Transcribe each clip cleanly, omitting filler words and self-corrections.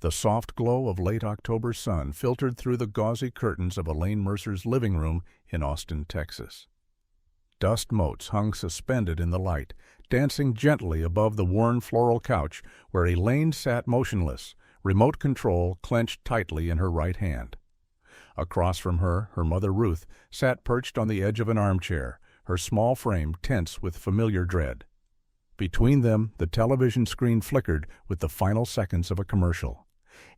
The soft glow of late October sun filtered through the gauzy curtains of Elaine Mercer's living room in Austin, Texas. Dust motes hung suspended in the light, dancing gently above the worn floral couch where Elaine sat motionless, remote control clenched tightly in her right hand. Across from her, her mother Ruth sat perched on the edge of an armchair, her small frame tense with familiar dread. Between them, the television screen flickered with the final seconds of a commercial.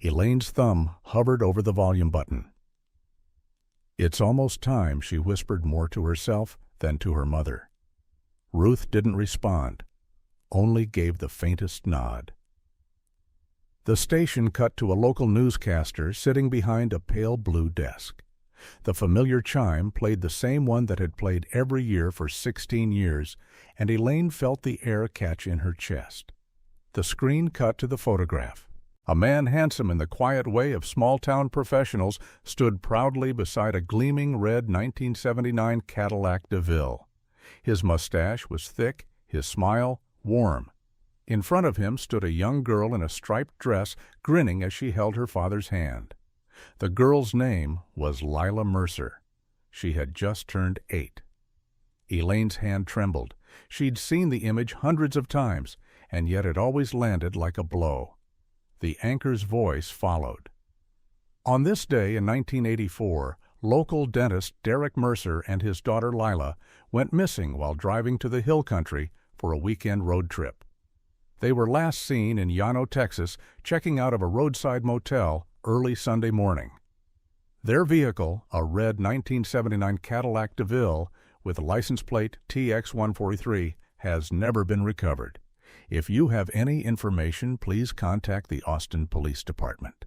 Elaine's thumb hovered over the volume button. "It's almost time," she whispered more to herself than to her mother. Ruth didn't respond, only gave the faintest nod. The station cut to a local newscaster sitting behind a pale blue desk. The familiar chime played the same one that had played every year for 16 years, and Elaine felt the air catch in her chest. The screen cut to the photograph. A man handsome in the quiet way of small-town professionals stood proudly beside a gleaming red 1979 Cadillac DeVille. His mustache was thick, his smile warm. In front of him stood a young girl in a striped dress, grinning as she held her father's hand. The girl's name was Lila Mercer. She had just turned 8. Elaine's hand trembled. She'd seen the image hundreds of times, and yet it always landed like a blow. The anchor's voice followed. On this day in 1984, local dentist Derek Mercer and his daughter Lila went missing while driving to the hill country for a weekend road trip. They were last seen in Llano, Texas, checking out of a roadside motel early Sunday morning. Their vehicle, a red 1979 Cadillac DeVille with license plate TX143, has never been recovered. If you have any information, please contact the Austin Police Department.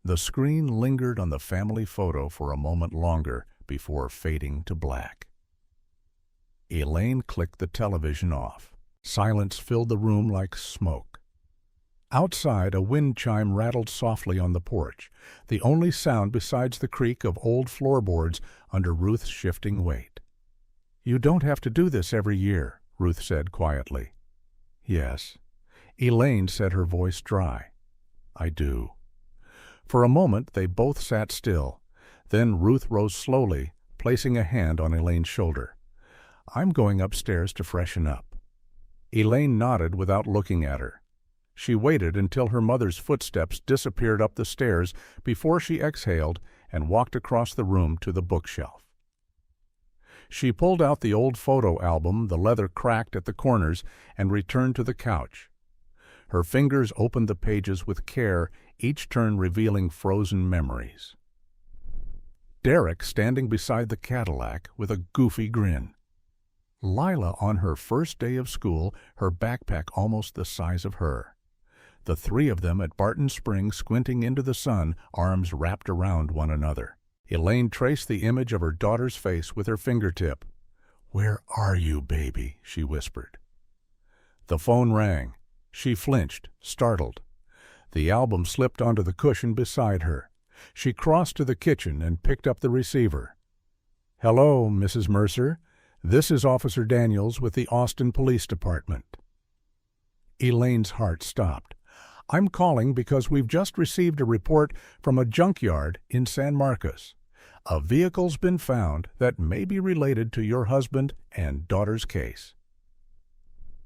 The screen lingered on the family photo for a moment longer before fading to black. Elaine clicked the television off. Silence filled the room like smoke. Outside, a wind chime rattled softly on the porch, the only sound besides the creak of old floorboards under Ruth's shifting weight. "You don't have to do this every year," Ruth said quietly. "Yes." Elaine said, her voice dry. "I do." For a moment they both sat still. Then Ruth rose slowly, placing a hand on Elaine's shoulder. "I'm going upstairs to freshen up." Elaine nodded without looking at her. She waited until her mother's footsteps disappeared up the stairs before she exhaled and walked across the room to the bookshelf. She pulled out the old photo album, the leather cracked at the corners, and returned to the couch. Her fingers opened the pages with care, each turn revealing frozen memories. Derek standing beside the Cadillac with a goofy grin. Lila on her first day of school, her backpack almost the size of her. The three of them at Barton Springs squinting into the sun, arms wrapped around one another. Elaine traced the image of her daughter's face with her fingertip. "Where are you, baby?" she whispered. The phone rang. She flinched, startled. The album slipped onto the cushion beside her. She crossed to the kitchen and picked up the receiver. "Hello, Mrs. Mercer. This is Officer Daniels with the Austin Police Department." Elaine's heart stopped. "I'm calling because we've just received a report from a junkyard in San Marcos. A vehicle's been found that may be related to your husband and daughter's case."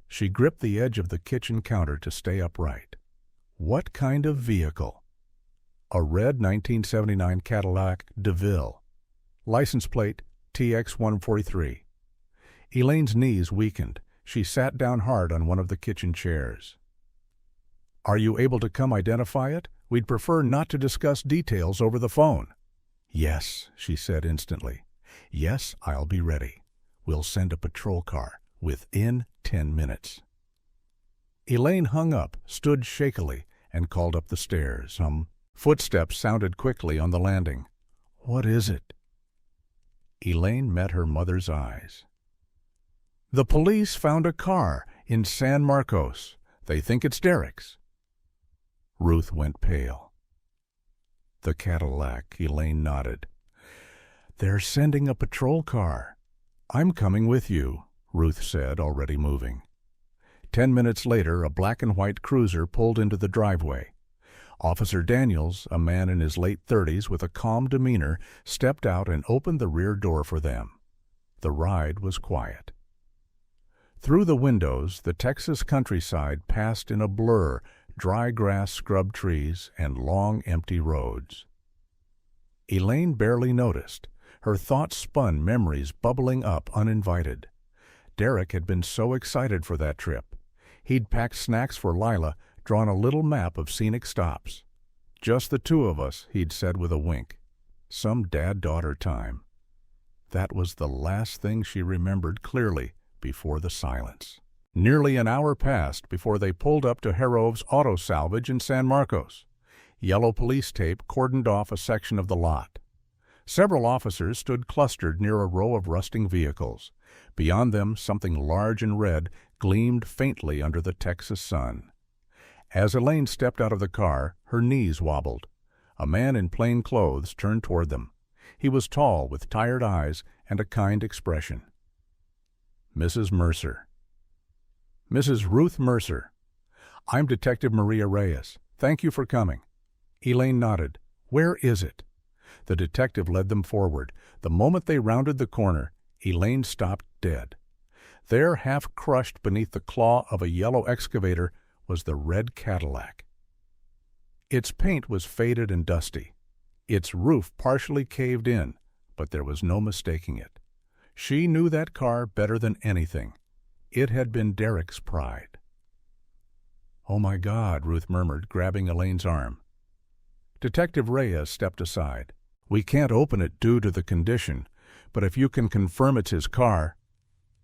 She gripped the edge of the kitchen counter to stay upright. What kind of vehicle? A red 1979 Cadillac DeVille. License plate TX143. Elaine's knees weakened. She sat down hard on one of the kitchen chairs. "Are you able to come identify it? We'd prefer not to discuss details over the phone." "Yes," she said instantly. "Yes, I'll be ready. We'll send a patrol car within 10 minutes." Elaine hung up, stood shakily, and called up the stairs. Footsteps sounded quickly on the landing. "What is it?" Elaine met her mother's eyes. "The police found a car in San Marcos. They think it's Derek's." Ruth went pale. "The Cadillac," Elaine nodded. "They're sending a patrol car." "I'm coming with you," Ruth said, already moving. 10 minutes later, a black and white cruiser pulled into the driveway. Officer Daniels, a man in his late 30s with a calm demeanor, stepped out and opened the rear door for them. The ride was quiet. Through the windows, the Texas countryside passed in a blur, dry grass, scrub trees, and long, empty roads. Elaine barely noticed. Her thoughts spun, memories bubbling up uninvited. Derek had been so excited for that trip. He'd packed snacks for Lila, drawn a little map of scenic stops. "Just the two of us," he'd said with a wink. Some dad-daughter time. That was the last thing she remembered clearly before the silence. Nearly an hour passed before they pulled up to Herov's Auto Salvage in San Marcos. Yellow police tape cordoned off a section of the lot. Several officers stood clustered near a row of rusting vehicles. Beyond them, something large and red gleamed faintly under the Texas sun. As Elaine stepped out of the car, her knees wobbled. A man in plain clothes turned toward them. He was tall, with tired eyes and a kind expression. Mrs. Mercer. "Mrs. Ruth Mercer. I'm Detective Maria Reyes. Thank you for coming." Elaine nodded. "Where is it?" The detective led them forward. The moment they rounded the corner, Elaine stopped dead. There, half crushed beneath the claw of a yellow excavator, was the red Cadillac. Its paint was faded and dusty. Its roof partially caved in, but there was no mistaking it. She knew that car better than anything. It had been Derek's pride. "Oh, my God," Ruth murmured, grabbing Elaine's arm. Detective Reyes stepped aside. "We can't open it due to the condition, but if you can confirm it's his car—"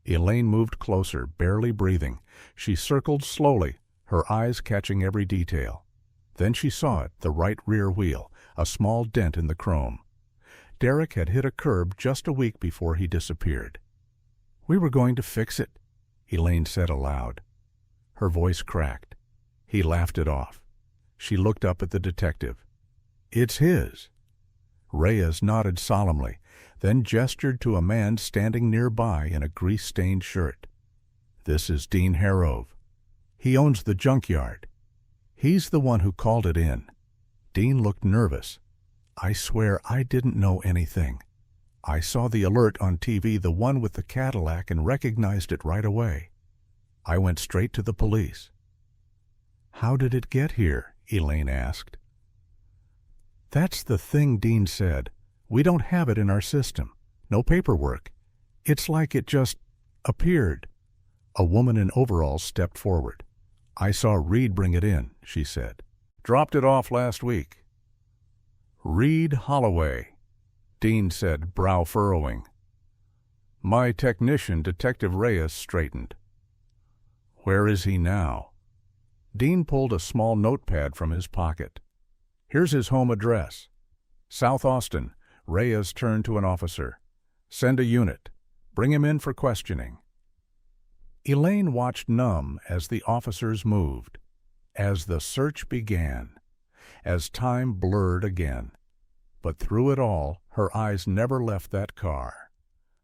Elaine moved closer, barely breathing. She circled slowly, her eyes catching every detail. Then she saw it, the right rear wheel, a small dent in the chrome. Derek had hit a curb just a week before he disappeared. "We were going to fix it," Elaine said aloud. Her voice cracked. He laughed it off. She looked up at the detective. "It's his." Reyes nodded solemnly, then gestured to a man standing nearby in a grease-stained shirt. "This is Dean Herov. He owns the Junkyard. He's the one who called it in." Dean looked nervous. "I swear I didn't know anything. I saw the alert on TV, the one with the Cadillac, and recognized it right away. I went straight to the police." "How did it get here?" Elaine asked. "That's the thing," Dean said. "We don't have it in our system. No paperwork. It's like it just appeared." A woman in overalls stepped forward. "I saw Reed bring it in," she said. "Dropped it off last week." "Reed Holloway," Dean said, brow furrowing. "My technician, Detective Reyes, straightened." "Where is he now?" Dean pulled a small notepad from his pocket. "Here's his home address. South Austin." Reyes turned to an officer. "Send a unit. Bring him in for questioning." Elaine watched numb as the officers moved, as the search began, as time blurred again. But through it all, her eyes never left that car,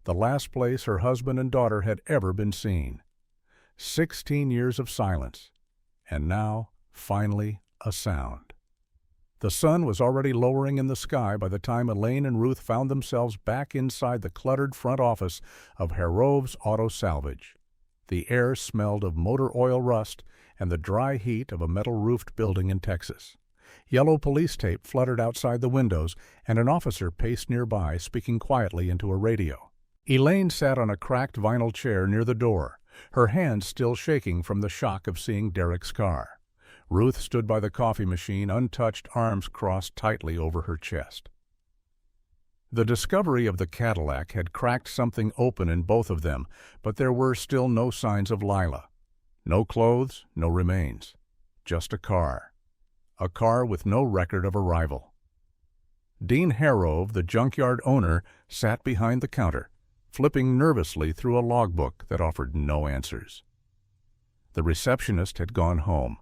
the last place her husband and daughter had ever been seen. 16 years of silence, and now, finally, a sound. The sun was already lowering in the sky by the time Elaine and Ruth found themselves back inside the cluttered front office of Herov's Auto Salvage. The air smelled of motor oil rust and the dry heat of a metal-roofed building in Texas. Yellow police tape fluttered outside the windows, and an officer paced nearby, speaking quietly into a radio. Elaine sat on a cracked vinyl chair near the door, her hands still shaking from the shock of seeing Derek's car. Ruth stood by the coffee machine, untouched, arms crossed tightly over her chest. The discovery of the Cadillac had cracked something open in both of them, but there were still no signs of Lila. No clothes, no remains. Just a car. A car with no record of arrival. Dean Herov, the junkyard owner, sat behind the counter, flipping nervously through a logbook that offered no answers. The receptionist had gone home.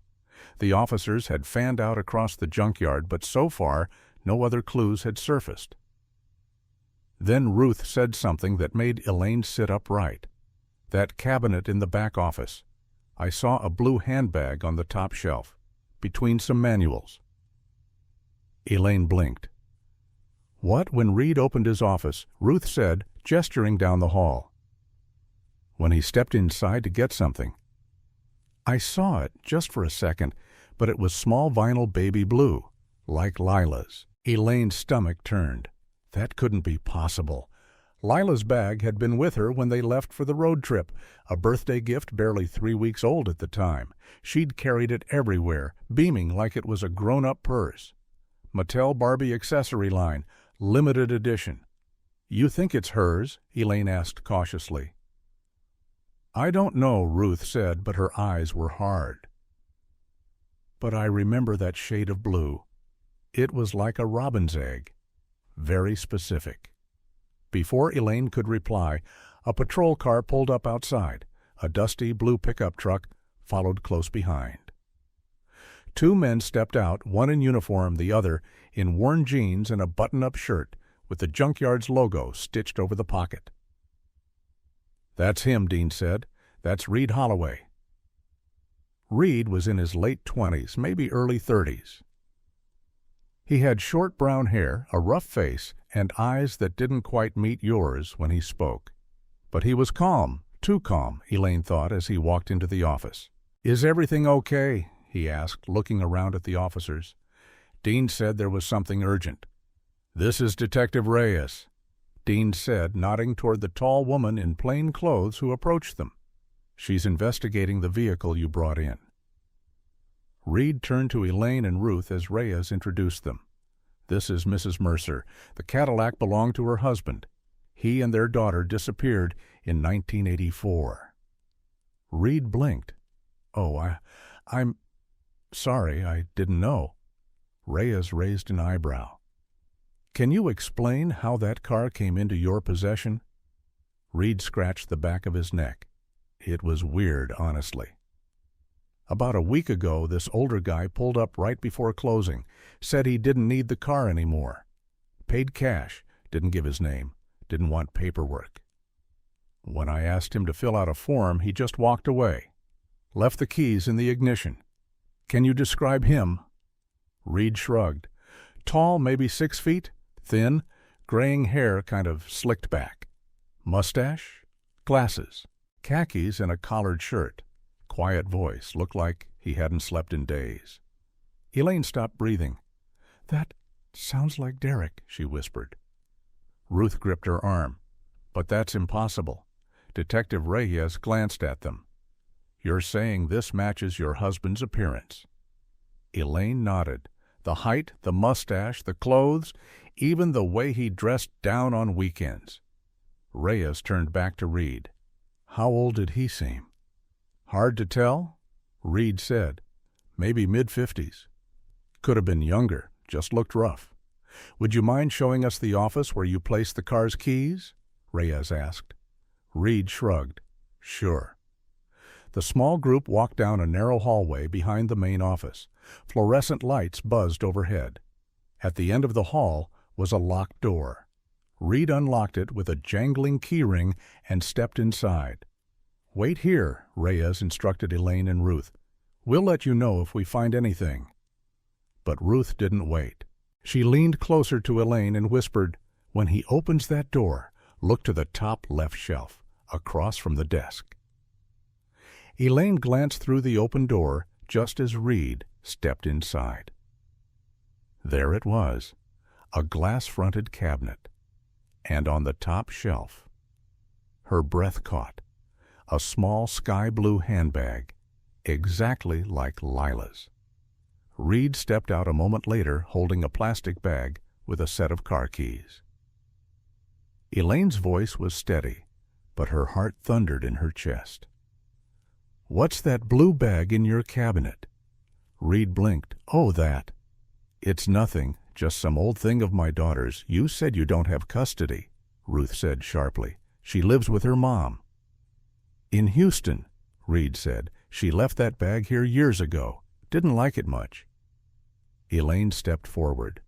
The officers had fanned out across the junkyard, but so far no other clues had surfaced. Then Ruth said something that made Elaine sit upright. "That cabinet in the back office. I saw a blue handbag on the top shelf, between some manuals. Elaine blinked. "What?" When Reed opened his office, Ruth said, gesturing down the hall. When he stepped inside to get something. "I saw it, just for a second, but it was small vinyl baby blue, like Lila's." Elaine's stomach turned. That couldn't be possible. Lila's bag had been with her when they left for the road trip, a birthday gift barely 3 weeks old at the time. She'd carried it everywhere, beaming like it was a grown-up purse. Mattel Barbie accessory line, limited edition. "You think it's hers?" Elaine asked cautiously. "I don't know," Ruth said, but her eyes were hard. "But I remember that shade of blue. It was like a robin's egg. Very specific." Before Elaine could reply, a patrol car pulled up outside. A dusty blue pickup truck followed close behind. 2 men stepped out, one in uniform, the other in worn jeans and a button-up shirt with the Junkyard's logo stitched over the pocket. "That's him," Dean said. "That's Reed Holloway." Reed was in his late 20s, maybe early 30s. He had short brown hair, a rough face, and eyes that didn't quite meet yours when he spoke. But he was calm, too calm, Elaine thought as he walked into the office. "Is everything okay?" he asked, looking around at the officers. Dean said there was something urgent. "This is Detective Reyes," Dean said, nodding toward the tall woman in plain clothes who approached them. "She's investigating the vehicle you brought in." Reed turned to Elaine and Ruth as Reyes introduced them. "This is Mrs. Mercer. The Cadillac belonged to her husband. He and their daughter disappeared in 1984. Reed blinked. "Oh, I'm sorry, I didn't know." Reyes raised an eyebrow. "Can you explain how that car came into your possession?" Reed scratched the back of his neck. It was weird, honestly. "About a week ago, this older guy pulled up right before closing, said he didn't need the car anymore. Paid cash, didn't give his name, didn't want paperwork. When I asked him to fill out a form, he just walked away. Left the keys in the ignition. Can you describe him?" Reed shrugged. "Tall, maybe 6 feet, thin, graying hair kind of slicked back. Mustache, glasses, khakis and a collared shirt. Quiet voice, looked like he hadn't slept in days." Elaine stopped breathing. "That sounds like Derek," she whispered. Ruth gripped her arm. "But that's impossible." Detective Reyes glanced at them. "You're saying this matches your husband's appearance?" Elaine nodded. The height, the mustache, the clothes, even the way he dressed down on weekends. Reyes turned back to Reed. "How old did he seem?" "Hard to tell," Reed said. "Maybe mid-50s. Could have been younger, just looked rough." "Would you mind showing us the office where you placed the car's keys?" Reyes asked. Reed shrugged. "Sure." The small group walked down a narrow hallway behind the main office. Fluorescent lights buzzed overhead. At the end of the hall was a locked door. Reed unlocked it with a jangling keyring and stepped inside. "Wait here," Reyes instructed Elaine and Ruth. "We'll let you know if we find anything." But Ruth didn't wait. She leaned closer to Elaine and whispered, "When he opens that door, look to the top left shelf, across from the desk." Elaine glanced through the open door just as Reed stepped inside. There it was, a glass-fronted cabinet, and on the top shelf, her breath caught, a small sky-blue handbag, exactly like Lila's. Reed stepped out a moment later holding a plastic bag with a set of car keys. Elaine's voice was steady, but her heart thundered in her chest. "What's that blue bag in your cabinet?" Reed blinked. "Oh, that. It's nothing, just some old thing of my daughter's. You said you don't have custody," Ruth said sharply. "She lives with her mom." "In Houston," Reed said. "She left that bag here years ago. Didn't like it much." Elaine stepped forward.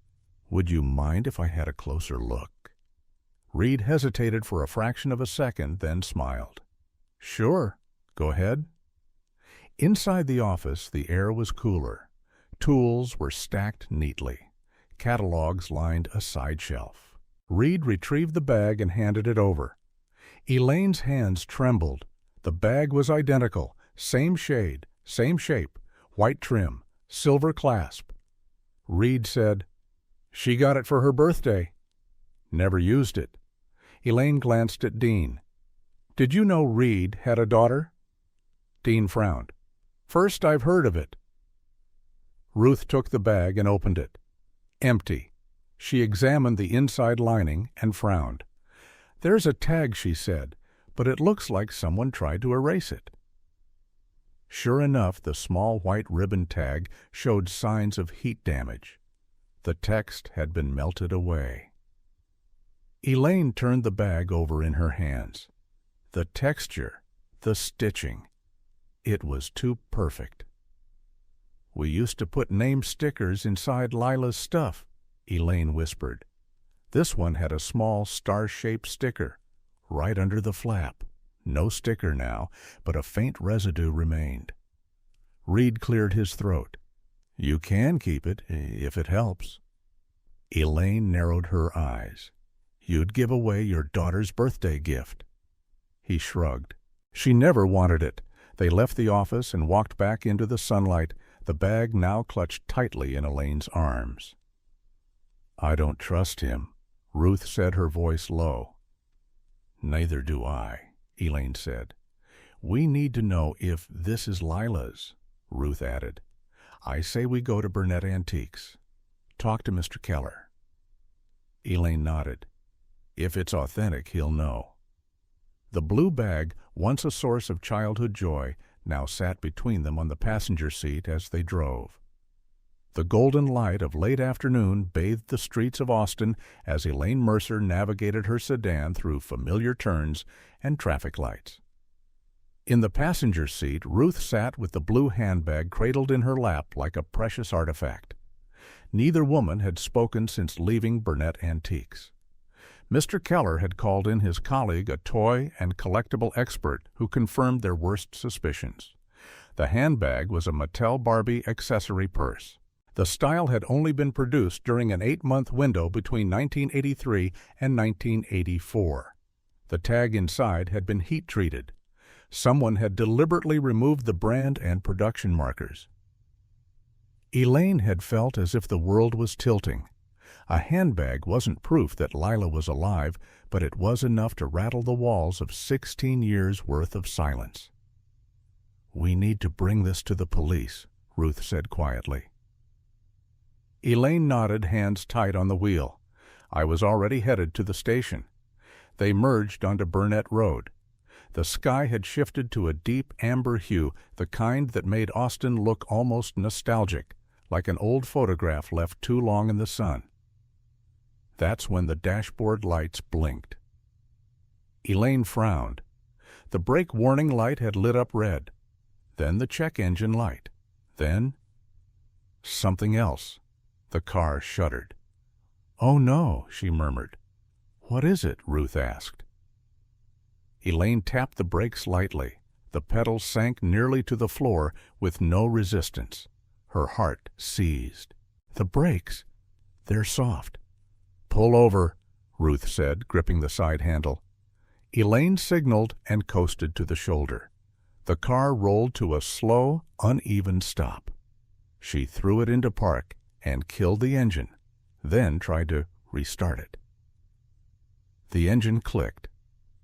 "Would you mind if I had a closer look?" Reed hesitated for a fraction of a second, then smiled. "Sure. Go ahead." Inside the office, the air was cooler. Tools were stacked neatly. catalogs lined a side shelf. Reed retrieved the bag and handed it over. Elaine's hands trembled. The bag was identical, same shade, same shape, white trim, silver clasp. Reed said, "She got it for her birthday." "Never used it." Elaine glanced at Dean. "Did you know Reed had a daughter?" Dean frowned. "First I've heard of it." Ruth took the bag and opened it. Empty. She examined the inside lining and frowned. "There's a tag," she said, "but it looks like someone tried to erase it." Sure enough, the small white ribbon tag showed signs of heat damage. The text had been melted away. Elaine turned the bag over in her hands. The texture, the stitching, it was too perfect. "We used to put name stickers inside Lila's stuff," Elaine whispered. This one had a small star-shaped sticker, right under the flap. No sticker now, but a faint residue remained. Reed cleared his throat. "You can keep it, if it helps." Elaine narrowed her eyes. "You'd give away your daughter's birthday gift." He shrugged. She never wanted it. They left the office and walked back into the sunlight, the bag now clutched tightly in Elaine's arms. "I don't trust him," Ruth said, her voice low. "Neither do I," Elaine said. "We need to know if this is Lila's," Ruth added. "I say we go to Burnett Antiques. Talk to Mr. Keller." Elaine nodded. "If it's authentic, he'll know." The blue bag, once a source of childhood joy, now sat between them on the passenger seat as they drove. The golden light of late afternoon bathed the streets of Austin as Elaine Mercer navigated her sedan through familiar turns and traffic lights. In the passenger seat, Ruth sat with the blue handbag cradled in her lap like a precious artifact. Neither woman had spoken since leaving Burnett Antiques. Mr. Keller had called in his colleague, a toy and collectible expert, who confirmed their worst suspicions. The handbag was a Mattel Barbie accessory purse. The style had only been produced during an 8-month window between 1983 and 1984. The tag inside had been heat-treated. Someone had deliberately removed the brand and production markers. Elaine had felt as if the world was tilting. A handbag wasn't proof that Lila was alive, but it was enough to rattle the walls of 16 years' worth of silence. "We need to bring this to the police," Ruth said quietly. Elaine nodded, hands tight on the wheel. "I was already headed to the station." They merged onto Burnett Road. The sky had shifted to a deep amber hue, the kind that made Austin look almost nostalgic, like an old photograph left too long in the sun. That's when the dashboard lights blinked. Elaine frowned. The brake warning light had lit up red. Then the check engine light. Then something else. The car shuddered. "Oh no," she murmured. "What is it?" Ruth asked. Elaine tapped the brakes lightly. The pedals sank nearly to the floor with no resistance. Her heart seized. "The brakes, they're soft." "Pull over," Ruth said, gripping the side handle. Elaine signaled and coasted to the shoulder. The car rolled to a slow, uneven stop. She threw it into park and killed the engine, then tried to restart it. The engine clicked,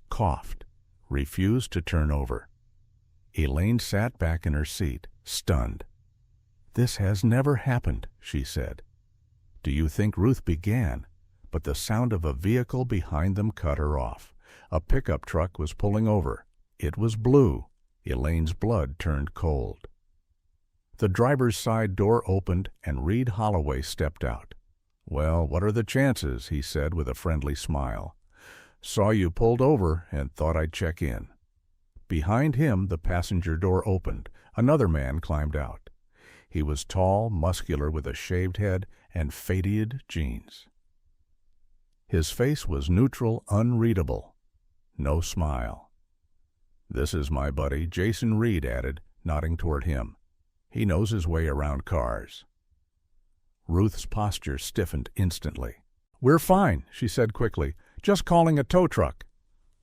coughed, refused to turn over. Elaine sat back in her seat, stunned. "This has never happened," she said. "Do you think Ruth began?" But the sound of a vehicle behind them cut her off. A pickup truck was pulling over. It was blue. Elaine's blood turned cold. The driver's side door opened and Reed Holloway stepped out. "Well, what are the chances?" he said with a friendly smile. "Saw you pulled over and thought I'd check in." Behind him, the passenger door opened. Another man climbed out. He was tall, muscular, with a shaved head and faded jeans. His face was neutral, unreadable. No smile. "This is my buddy," Jason Reed added, nodding toward him. "He knows his way around cars." Ruth's posture stiffened instantly. "We're fine," she said quickly. "Just calling a tow truck."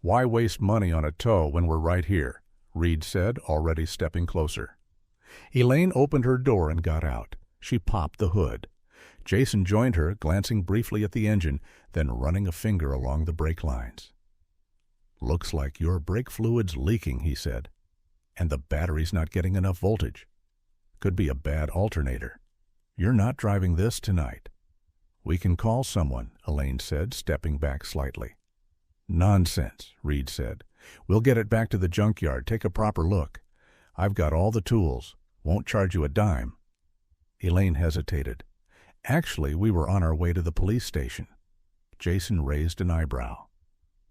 "Why waste money on a tow when we're right here?" Reed said, already stepping closer. Elaine opened her door and got out. She popped the hood. Jason joined her, glancing briefly at the engine, then running a finger along the brake lines. "Looks like your brake fluid's leaking," he said. "And the battery's not getting enough voltage. Could be a bad alternator. You're not driving this tonight." "We can call someone," Elaine said, stepping back slightly. "Nonsense," Reed said. "We'll get it back to the junkyard, take a proper look. I've got all the tools. Won't charge you a dime." Elaine hesitated. "Actually, we were on our way to the police station." Jason raised an eyebrow.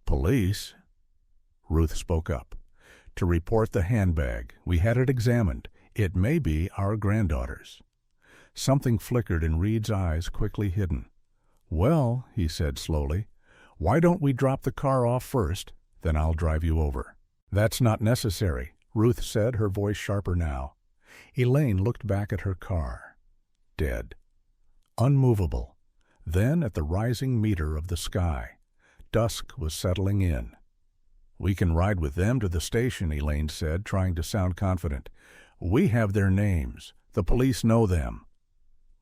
"Police?" Ruth spoke up. "To report the handbag. We had it examined. It may be our granddaughter's." Something flickered in Reed's eyes, quickly hidden. "Well," he said slowly, "why don't we drop the car off first? Then I'll drive you over." "That's not necessary," Ruth said, her voice sharper now. Elaine looked back at her car. Dead. Unmovable. Then at the rising meter of the sky. Dusk was settling in. "We can ride with them to the station," Elaine said, trying to sound confident. "We have their names. The police know them."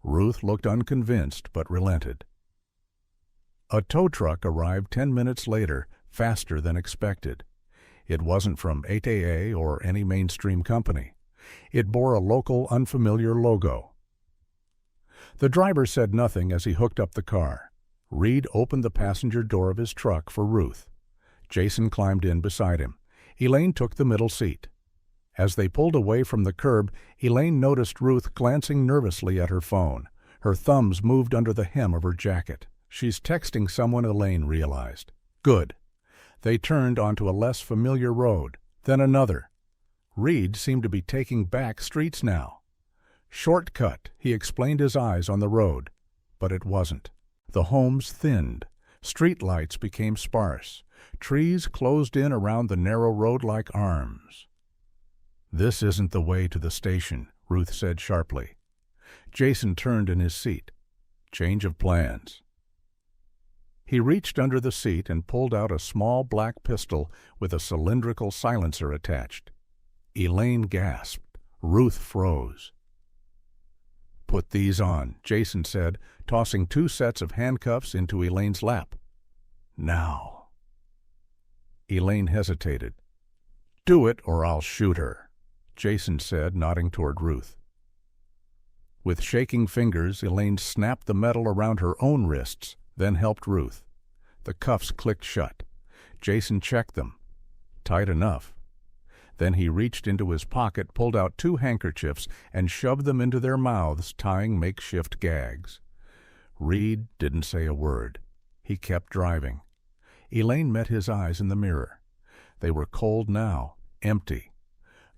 Ruth looked unconvinced, but relented. A tow truck arrived 10 minutes later, faster than expected. It wasn't from 8AA or any mainstream company. It bore a local, unfamiliar logo. The driver said nothing as he hooked up the car. Reed opened the passenger door of his truck for Ruth. Jason climbed in beside him. Elaine took the middle seat. As they pulled away from the curb, Elaine noticed Ruth glancing nervously at her phone. Her thumbs moved under the hem of her jacket. "She's texting someone," Elaine realized. Good. They turned onto a less familiar road, then another. Reed seemed to be taking back streets now. "Shortcut," he explained, his eyes on the road. But it wasn't. The homes thinned. Street lights became sparse. Trees closed in around the narrow road like arms. "This isn't the way to the station," Ruth said sharply. Jason turned in his seat. "Change of plans." He reached under the seat and pulled out a small black pistol with a cylindrical silencer attached. Elaine gasped. Ruth froze. "Put these on," Jason said, tossing 2 sets of handcuffs into Elaine's lap. "Now." Elaine hesitated. "Do it or I'll shoot her," Jason said, nodding toward Ruth. With shaking fingers, Elaine snapped the metal around her own wrists, then helped Ruth. The cuffs clicked shut. Jason checked them. Tight enough. Then he reached into his pocket, pulled out 2 handkerchiefs, and shoved them into their mouths, tying makeshift gags. Reed didn't say a word. He kept driving. Elaine met his eyes in the mirror. They were cold now, empty.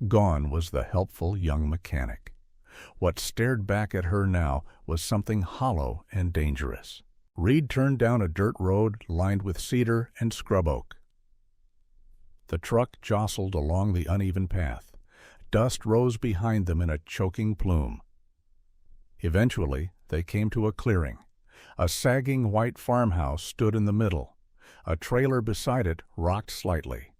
Gone was the helpful young mechanic. What stared back at her now was something hollow and dangerous. Reed turned down a dirt road lined with cedar and scrub oak. The truck jostled along the uneven path. Dust rose behind them in a choking plume. Eventually, they came to a clearing. A sagging white farmhouse stood in the middle. A trailer beside it rocked slightly.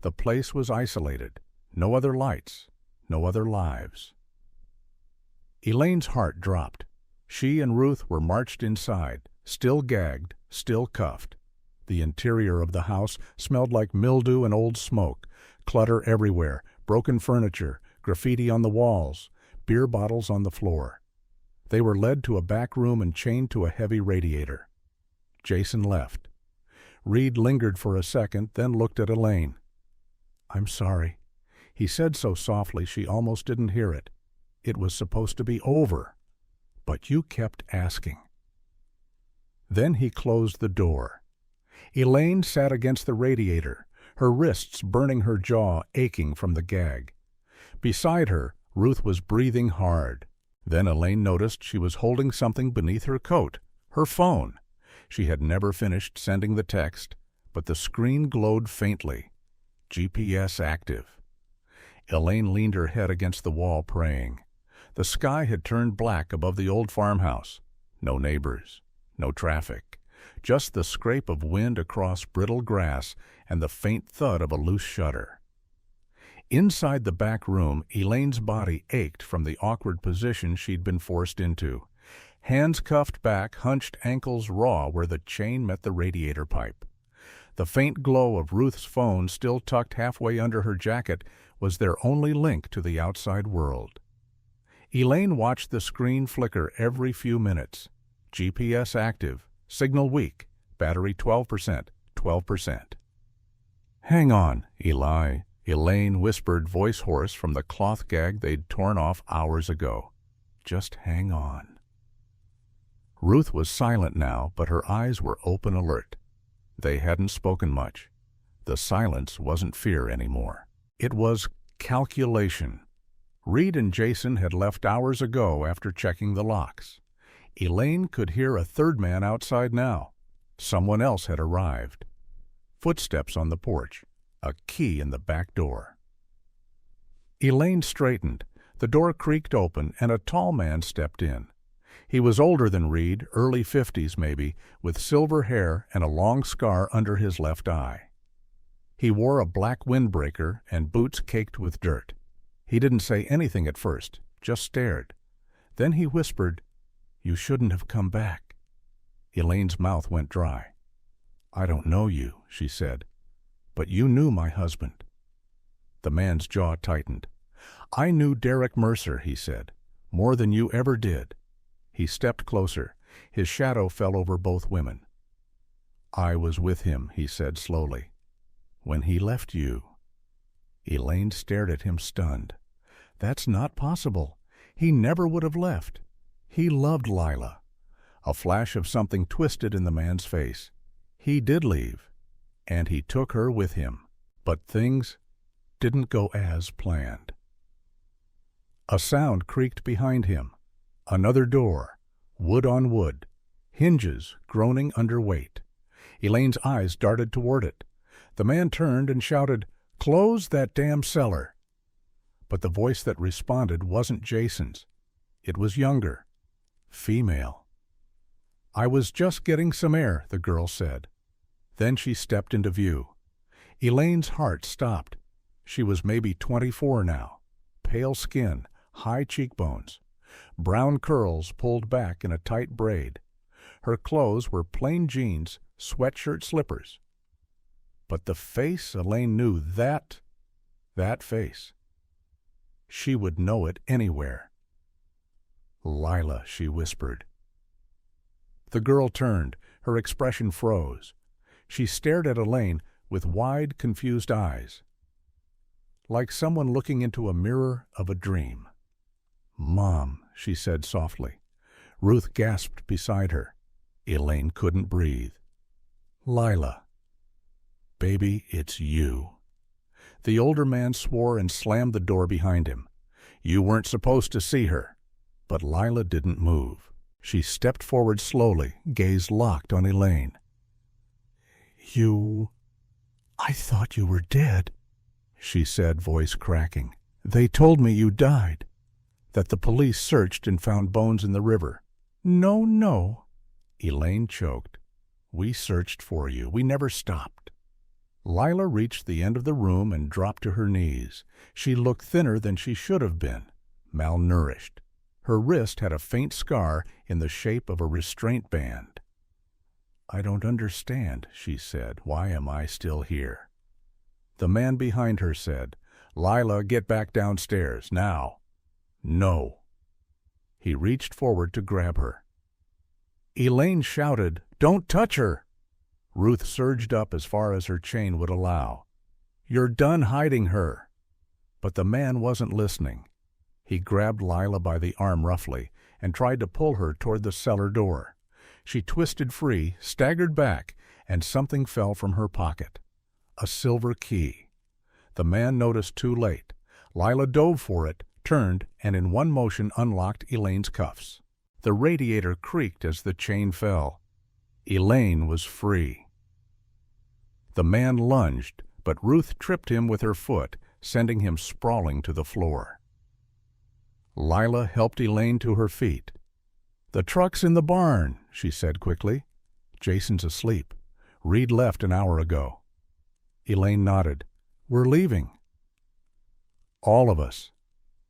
The place was isolated. No other lights, no other lives. Elaine's heart dropped. She and Ruth were marched inside, still gagged, still cuffed. The interior of the house smelled like mildew and old smoke, clutter everywhere, broken furniture, graffiti on the walls, beer bottles on the floor. They were led to a back room and chained to a heavy radiator. Jason left. Reed lingered for a second, then looked at Elaine. "I'm sorry." He said so softly she almost didn't hear it. "It was supposed to be over. But you kept asking." Then he closed the door. Elaine sat against the radiator, her wrists burning, her jaw aching from the gag. Beside her, Ruth was breathing hard. Then Elaine noticed she was holding something beneath her coat, her phone. She had never finished sending the text, but the screen glowed faintly. GPS active. Elaine leaned her head against the wall, praying. The sky had turned black above the old farmhouse. No neighbors, no traffic, just the scrape of wind across brittle grass and the faint thud of a loose shutter. Inside the back room, Elaine's body ached from the awkward position she'd been forced into. Hands cuffed back, hunched ankles raw where the chain met the radiator pipe. The faint glow of Ruth's phone, still tucked halfway under her jacket, was their only link to the outside world. Elaine watched the screen flicker every few minutes. GPS active, signal weak, battery 12%, 12%. "Hang on, Eli," Elaine whispered, voice hoarse from the cloth gag they'd torn off hours ago. "Just hang on." Ruth was silent now, but her eyes were open, alert. They hadn't spoken much. The silence wasn't fear anymore. It was calculation. Reed and Jason had left hours ago after checking the locks. Elaine could hear a third man outside now. Someone else had arrived. Footsteps on the porch. A key in the back door. Elaine straightened. The door creaked open, and a tall man stepped in. He was older than Reed, early 50s maybe, with silver hair and a long scar under his left eye. He wore a black windbreaker and boots caked with dirt. He didn't say anything at first, just stared. Then he whispered, "You shouldn't have come back." Elaine's mouth went dry. "I don't know you," she said, "but you knew my husband." The man's jaw tightened. "I knew Derek Mercer," he said, "more than you ever did." He stepped closer. His shadow fell over both women. "I was with him," he said slowly, "when he left you." Elaine stared at him, stunned. "That's not possible. He never would have left. He loved Lila." A flash of something twisted in the man's face. He did leave, and he took her with him. But things didn't go as planned. A sound creaked behind him. Another door, wood on wood, hinges groaning under weight. Elaine's eyes darted toward it. The man turned and shouted, "Close that damn cellar!" But the voice that responded wasn't Jason's. It was younger, female. "I was just getting some air," the girl said. Then she stepped into view. Elaine's heart stopped. She was maybe 24 now. Pale skin, high cheekbones. Brown curls pulled back in a tight braid. Her clothes were plain jeans, sweatshirt, slippers. But the face, Elaine knew that face. She would know it anywhere. "Lila," she whispered. The girl turned. Her expression froze. She stared at Elaine with wide, confused eyes, like someone looking into a mirror of a dream. "Mom," she said softly. Ruth gasped beside her. Elaine couldn't breathe. "Lila." "Baby, it's you." The older man swore and slammed the door behind him. "You weren't supposed to see her." But Lila didn't move. She stepped forward slowly, gaze locked on Elaine. I thought you were dead," she said, voice cracking. "They told me you died, that the police searched and found bones in the river." No. Elaine choked. "We searched for you. We never stopped." Lila reached the end of the room and dropped to her knees. She looked thinner than she should have been, malnourished. Her wrist had a faint scar in the shape of a restraint band. "I don't understand," she said. "Why am I still here?" The man behind her said, "Lila, get back downstairs, now." "No." He reached forward to grab her. Elaine shouted, "Don't touch her!" Ruth surged up as far as her chain would allow. "You're done hiding her." But the man wasn't listening. He grabbed Lila by the arm roughly and tried to pull her toward the cellar door. She twisted free, staggered back, and something fell from her pocket. A silver key. The man noticed too late. Lila dove for it, turned, and in one motion unlocked Elaine's cuffs. The radiator creaked as the chain fell. Elaine was free. The man lunged, but Ruth tripped him with her foot, sending him sprawling to the floor. Lila helped Elaine to her feet. "The truck's in the barn," she said quickly. "Jason's asleep. Reed left an hour ago." Elaine nodded. "We're leaving." All of us.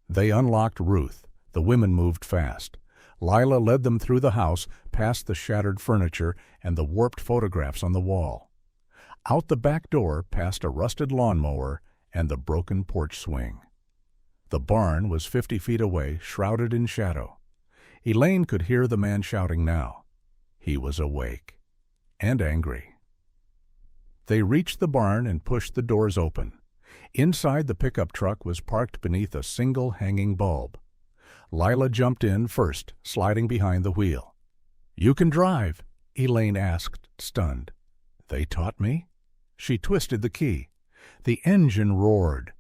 They unlocked Ruth. The women moved fast. Lila led them through the house, past the shattered furniture and the warped photographs on the wall. Out the back door, past a rusted lawnmower and the broken porch swing. The barn was 50 feet away, shrouded in shadow. Elaine could hear the man shouting now. He was awake. And angry. They reached the barn and pushed the doors open. Inside, the pickup truck was parked beneath a single hanging bulb. Lila jumped in first, sliding behind the wheel. "You can drive?" Elaine asked, stunned. "They taught me?" She twisted the key. The engine roared.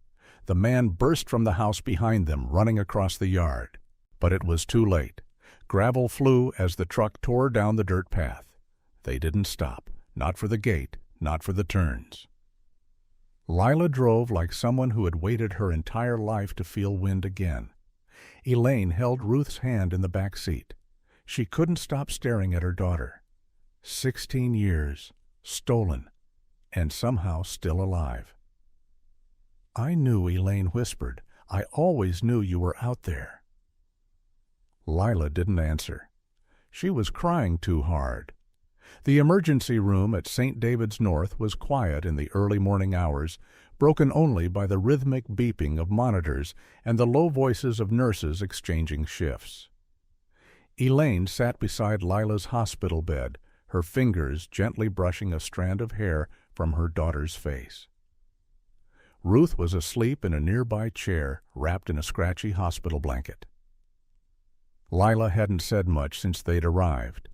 The man burst from the house behind them, running across the yard. But it was too late. Gravel flew as the truck tore down the dirt path. They didn't stop, not for the gate, not for the turns. Lila drove like someone who had waited her entire life to feel wind again. Elaine held Ruth's hand in the back seat. She couldn't stop staring at her daughter. 16 years, stolen, and somehow still alive. "I knew," Elaine whispered. "I always knew you were out there." Lila didn't answer. She was crying too hard. The emergency room at St. David's North was quiet in the early morning hours, broken only by the rhythmic beeping of monitors and the low voices of nurses exchanging shifts. Elaine sat beside Lila's hospital bed, her fingers gently brushing a strand of hair from her daughter's face. Ruth was asleep in a nearby chair, wrapped in a scratchy hospital blanket. Lila hadn't said much since they'd arrived.